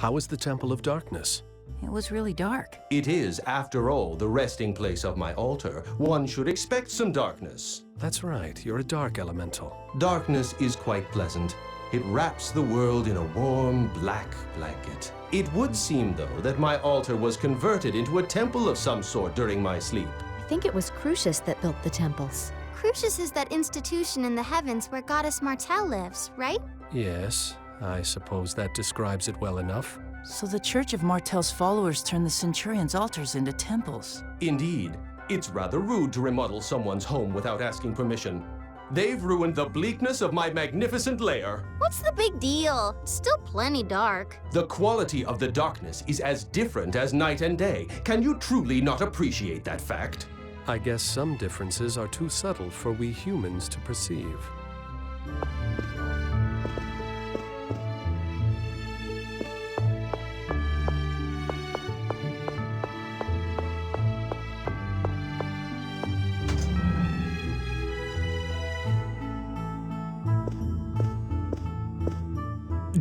How is the Temple of Darkness? It was really dark. It is, after all, the resting place of my altar. One should expect some darkness. That's right, you're a dark elemental. Darkness is quite pleasant. It wraps the world in a warm, black blanket. It would seem, though, that my altar was converted into a temple of some sort during my sleep. I think it was Crucius that built the temples. Crucius is that institution in the heavens where goddess Martel lives, right? Yes, I suppose that describes it well enough. So the Church of Martel's followers turned the Centurion's altars into temples. Indeed. It's rather rude to remodel someone's home without asking permission. They've ruined the bleakness of my magnificent lair. What's the big deal? It's still plenty dark. The quality of the darkness is as different as night and day. Can you truly not appreciate that fact? I guess some differences are too subtle for we humans to perceive.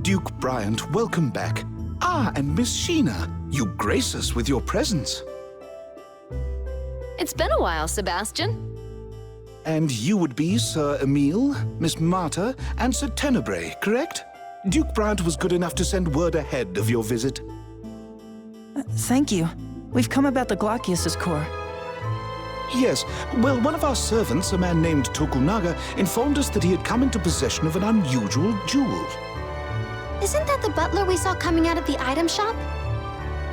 Duke Bryant, welcome back. Ah, and Miss Sheena, you grace us with your presence. It's been a while, Sebastian. And you would be Sir Emile, Miss Marta, and Sir Tenebrae, correct? Duke Bryant was good enough to send word ahead of your visit. Thank you. We've come about the Glaucius' core. Yes, well, one of our servants, a man named Tokunaga, informed us that he had come into possession of an unusual jewel. Isn't that the butler we saw coming out of the item shop?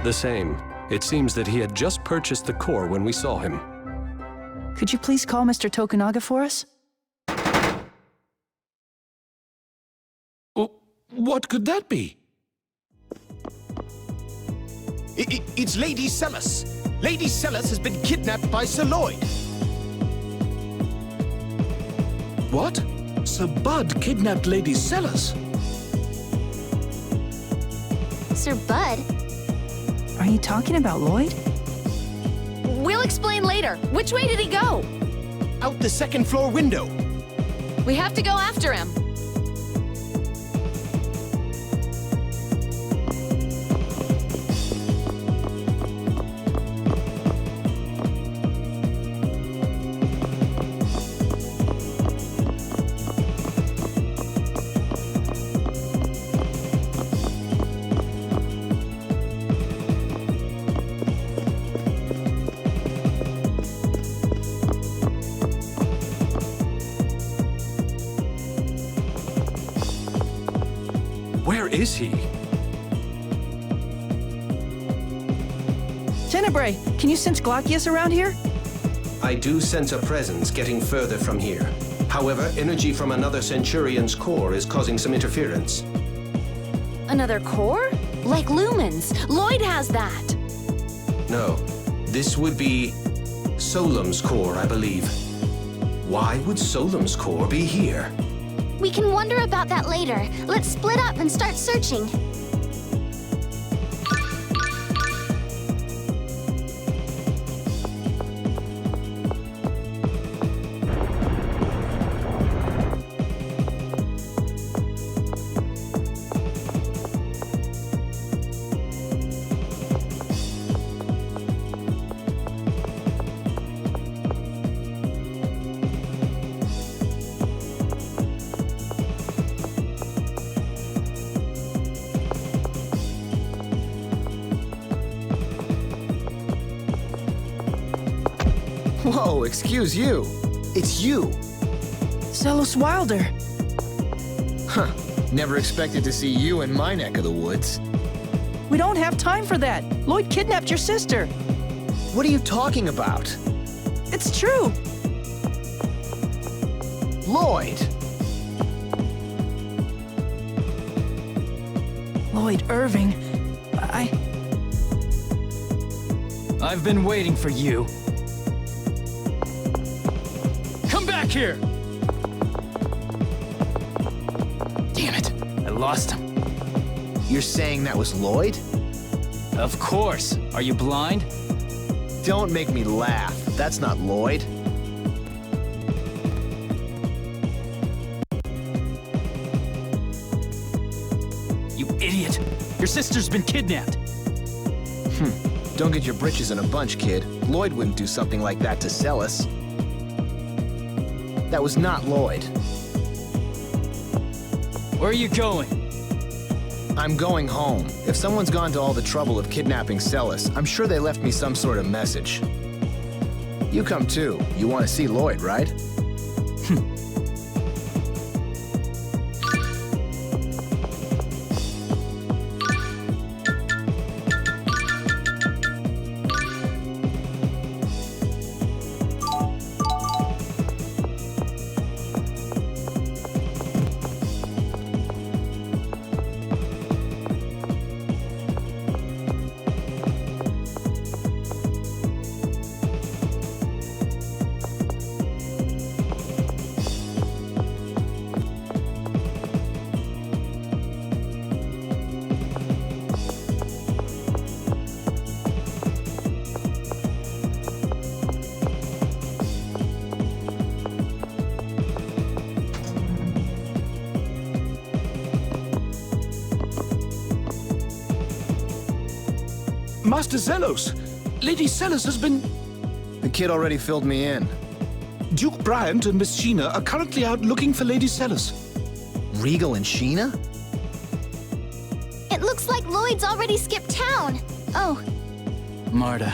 The same. It seems that he had just purchased the core when we saw him. Could you please call Mr. Tokunaga for us? What could that be? It's Lady Celis. Lady Celis has been kidnapped by Sir Lloyd. What? Sir Bud kidnapped Lady Celis? Sir Bud? Are you talking about Lloyd? We'll explain later. Which way did he go? Out the second floor window. We have to go after him. Where is he? Tenebrae, can you sense Glaucius around here? I do sense a presence getting further from here. However, energy from another Centurion's core is causing some interference. Another core? Like lumens. Lloyd has that. No, this would be Solemn's core, I believe. Why would Solemn's core be here? We can wonder about that later. Let's split up and start searching. Whoa, excuse you. It's you. Zealous Wilder. Huh. Never expected to see you in my neck of the woods. We don't have time for that. Lloyd kidnapped your sister. What are you talking about? It's true. Lloyd! Lloyd Irving. I've been waiting for you. Come back here! Damn it, I lost him. You're saying that was Lloyd? Of course. Are you blind? Don't make me laugh. That's not Lloyd. You idiot! Your sister's been kidnapped. Don't get your britches in a bunch, kid. Lloyd wouldn't do something like that to Celis. That was not Lloyd. Where are you going? I'm going home. If someone's gone to all the trouble of kidnapping Celis, I'm sure they left me some sort of message. You come too. You want to see Lloyd, right? Master Zelos! Lady Celis has been... The kid already filled me in. Duke Bryant and Miss Sheena are currently out looking for Lady Celis. Regal and Sheena? It looks like Lloyd's already skipped town. Oh, Marta.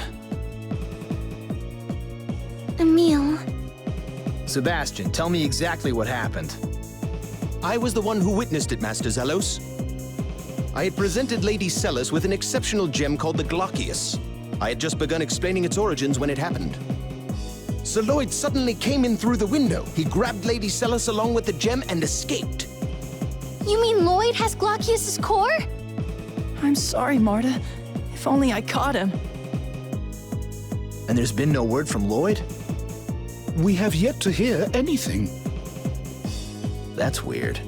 Emil. Sebastian, tell me exactly what happened. I was the one who witnessed it, Master Zelos. I had presented Lady Celis with an exceptional gem called the Glockius. I had just begun explaining its origins when it happened. Sir Lloyd suddenly came in through the window. He grabbed Lady Celis along with the gem and escaped. You mean Lloyd has Glockius's core? I'm sorry, Marta. If only I caught him. And there's been no word from Lloyd? We have yet to hear anything. That's weird.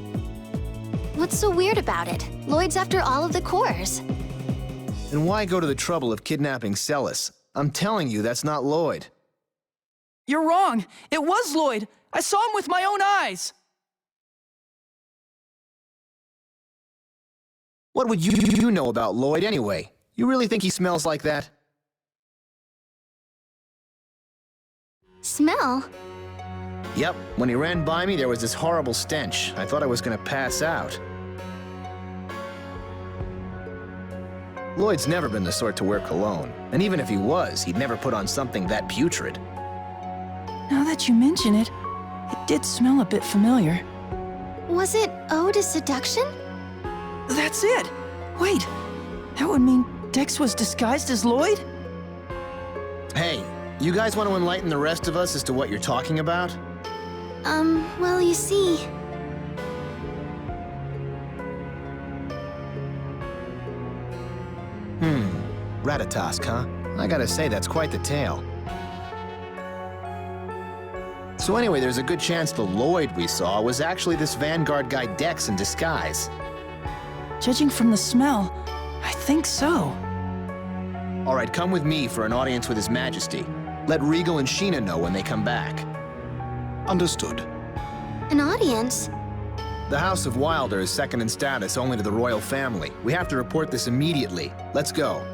What's so weird about it? Lloyd's after all of the cores. And why go to the trouble of kidnapping Celis? I'm telling you, that's not Lloyd. You're wrong. It was Lloyd. I saw him with my own eyes. What would you know about Lloyd anyway? You really think he smells like that? Smell? Yep, when he ran by me, there was this horrible stench. I thought I was gonna pass out. Lloyd's never been the sort to wear cologne, and even if he was, he'd never put on something that putrid. Now that you mention it, it did smell a bit familiar. Was it Ode to Seduction? That's it! Wait, that would mean Dex was disguised as Lloyd? Hey, you guys want to enlighten the rest of us as to what you're talking about? Well, you see... Ratatosk, huh? I gotta say, that's quite the tale. So anyway, there's a good chance the Lloyd we saw was actually this Vanguard guy Dex in disguise. Judging from the smell, I think so. All right, come with me for an audience with His Majesty. Let Regal and Sheena know when they come back. Understood. An audience? The House of Wilder is second in status only to the royal family. We have to report this immediately. Let's go.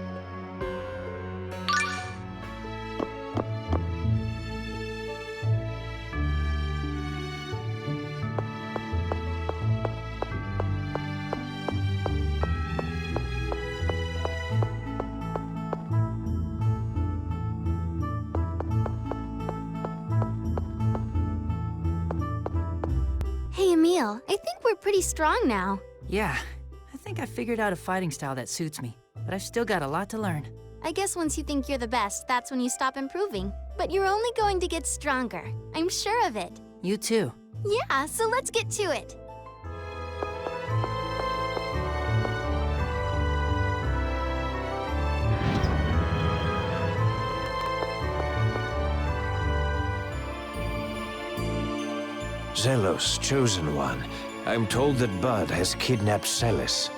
Hey, Emil, I think we're pretty strong now. Yeah, I think I figured out a fighting style that suits me, but I've still got a lot to learn. I guess once you think you're the best, that's when you stop improving. But you're only going to get stronger. I'm sure of it. You too. Yeah, so let's get to it. Zelos, Chosen One. I'm told that Bud has kidnapped Celis.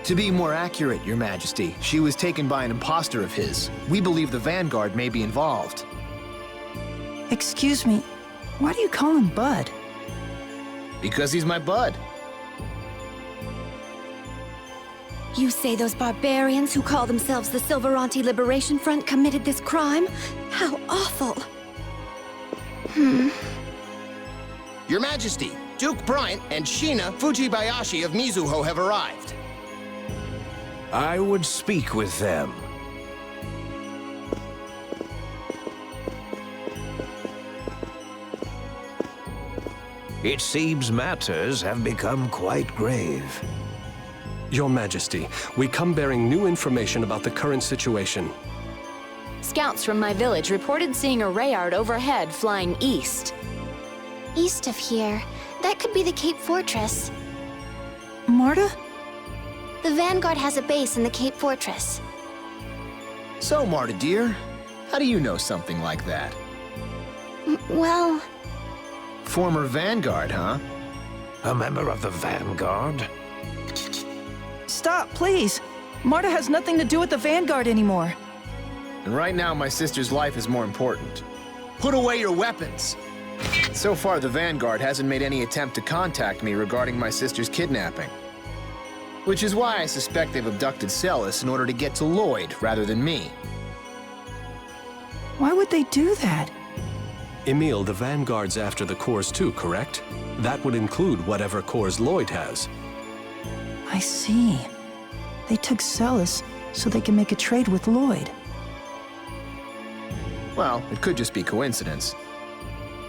To be more accurate, Your Majesty, she was taken by an imposter of his. We believe the Vanguard may be involved. Excuse me, why do you call him Bud? Because he's my bud. You say those barbarians who call themselves the Silveranti Liberation Front committed this crime? How awful. Your Majesty, Duke Bryant and Shina Fujibayashi of Mizuho have arrived. I would speak with them. It seems matters have become quite grave. Your Majesty, we come bearing new information about the current situation. Scouts from my village reported seeing a Rayard overhead flying east. East of here. That could be the Cape Fortress. Marta? The Vanguard has a base in the Cape Fortress. So, Marta dear, how do you know something like that? Well, Former Vanguard, huh? A member of the Vanguard? Stop, please. Marta has nothing to do with the Vanguard anymore. And right now, my sister's life is more important. Put away your weapons! So far, the Vanguard hasn't made any attempt to contact me regarding my sister's kidnapping. Which is why I suspect they've abducted Celis in order to get to Lloyd rather than me. Why would they do that? Emil, the Vanguard's after the cores too, correct? That would include whatever cores Lloyd has. I see. They took Celis so they can make a trade with Lloyd. Well, it could just be coincidence.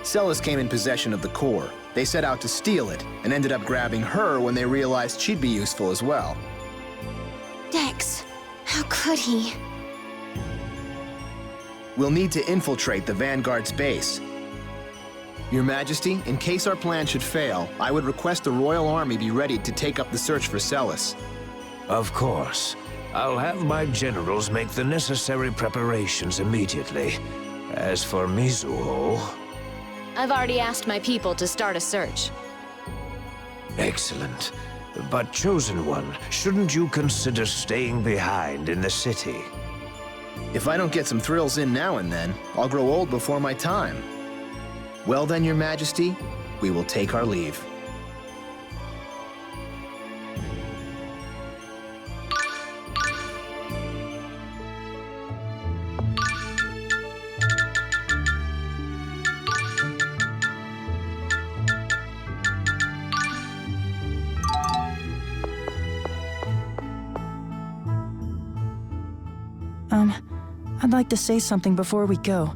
Celis came in possession of the core. They set out to steal it, and ended up grabbing her when they realized she'd be useful as well. Dex, how could he? We'll need to infiltrate the Vanguard's base. Your Majesty, in case our plan should fail, I would request the Royal Army be ready to take up the search for Celis. Of course. I'll have my generals make the necessary preparations immediately. As for Mizuho... I've already asked my people to start a search. Excellent. But Chosen One, shouldn't you consider staying behind in the city? If I don't get some thrills in now and then, I'll grow old before my time. Well then, Your Majesty, we will take our leave. I'd like to say something before we go.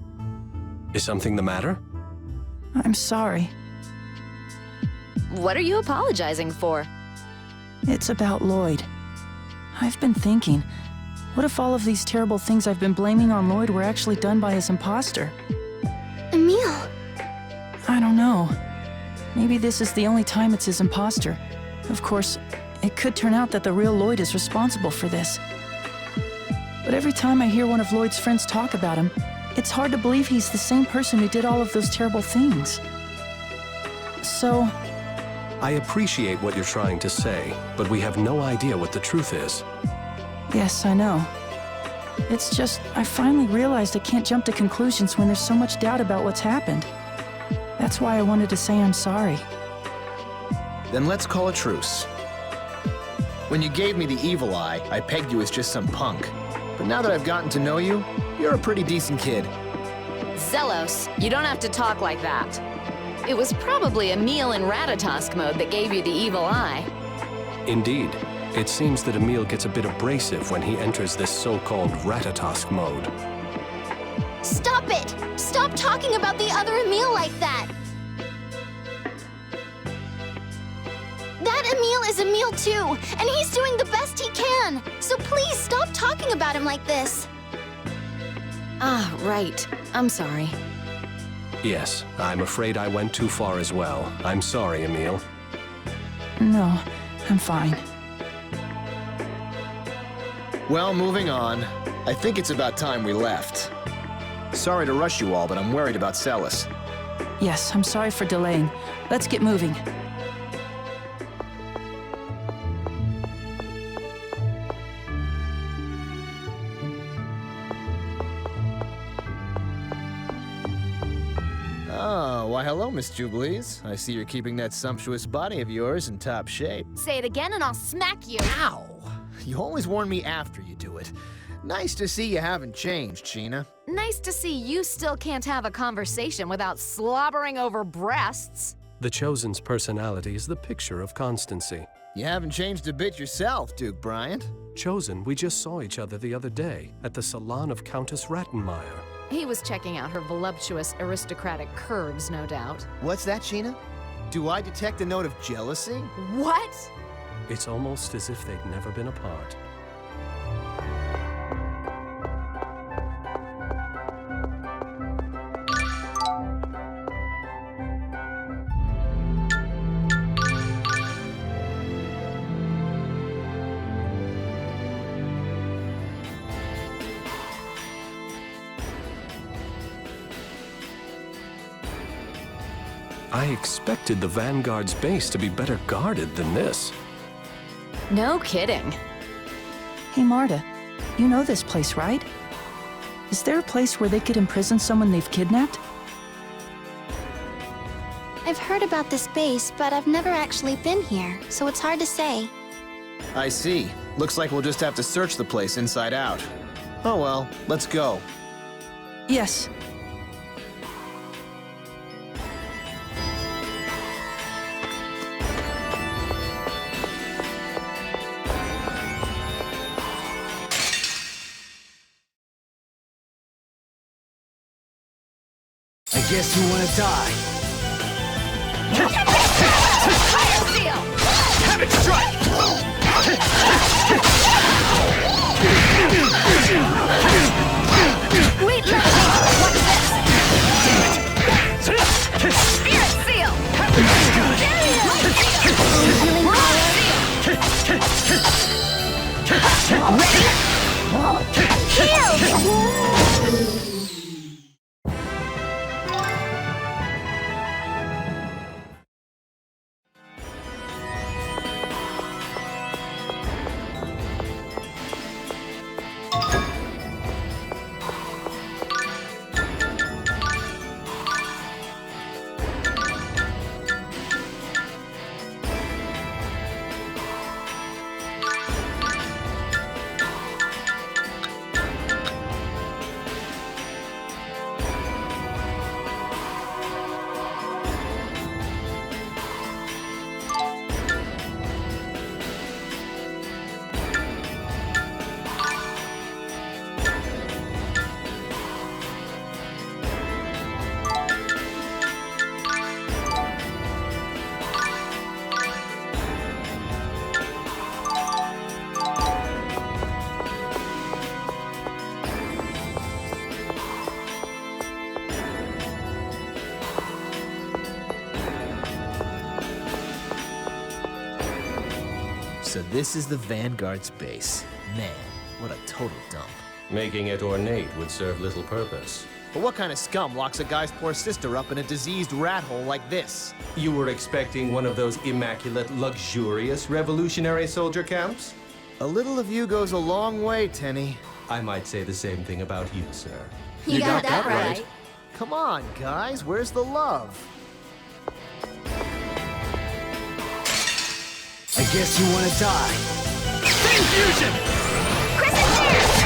Is something the matter? I'm sorry. What are you apologizing for? It's about Lloyd. I've been thinking, what if all of these terrible things I've been blaming on Lloyd were actually done by his imposter? Emil! I don't know. Maybe this is the only time it's his imposter. Of course, it could turn out that the real Lloyd is responsible for this. But every time I hear one of Lloyd's friends talk about him, it's hard to believe he's the same person who did all of those terrible things. So... I appreciate what you're trying to say, but we have no idea what the truth is. Yes, I know. It's just, I finally realized I can't jump to conclusions when there's so much doubt about what's happened. That's why I wanted to say I'm sorry. Then let's call a truce. When you gave me the evil eye, I pegged you as just some punk. But now that I've gotten to know you, you're a pretty decent kid. Zelos, you don't have to talk like that. It was probably Emil in Ratatosk mode that gave you the evil eye. Indeed. It seems that Emil gets a bit abrasive when he enters this so-called Ratatosk mode. Stop it! Stop talking about the other Emil like that! That Emil is Emil too, and he's doing the best he can! So please stop talking about him like this! Ah, right. I'm sorry. Yes, I'm afraid I went too far as well. I'm sorry, Emil. No, I'm fine. Well, moving on. I think it's about time we left. Sorry to rush you all, but I'm worried about Celis. Yes, I'm sorry for delaying. Let's get moving. Oh, why hello, Miss Jubilees. I see you're keeping that sumptuous body of yours in top shape. Say it again and I'll smack you. Ow! You always warn me after you do it. Nice to see you haven't changed, Sheena. Nice to see you still can't have a conversation without slobbering over breasts. The Chosen's personality is the picture of constancy. You haven't changed a bit yourself, Duke Bryant. Chosen, we just saw each other the other day at the salon of Countess Rattenmeyer. He was checking out her voluptuous aristocratic curves, no doubt. What's that, Sheena? Do I detect a note of jealousy? What? It's almost as if they'd never been apart. I expected the Vanguard's base to be better guarded than this. No kidding. Hey, Marta, you know this place, right? Is there a place where they could imprison someone they've kidnapped? I've heard about this base, but I've never actually been here, so it's hard to say. I see. Looks like we'll just have to search the place inside out. Oh well, let's go. Yes. I guess you wanna die. Fire seal! Have it strike! Wait, look! What's this? Spirit seal! So this is the Vanguard's base. Man, what a total dump. Making it ornate would serve little purpose. But what kind of scum locks a guy's poor sister up in a diseased rat hole like this? You were expecting one of those immaculate, luxurious revolutionary soldier camps? A little of you goes a long way, Tenny. I might say the same thing about you, sir. You got that right. Come on, guys, where's the love? I guess you wanna die. Steam fusion! Crescent Tear!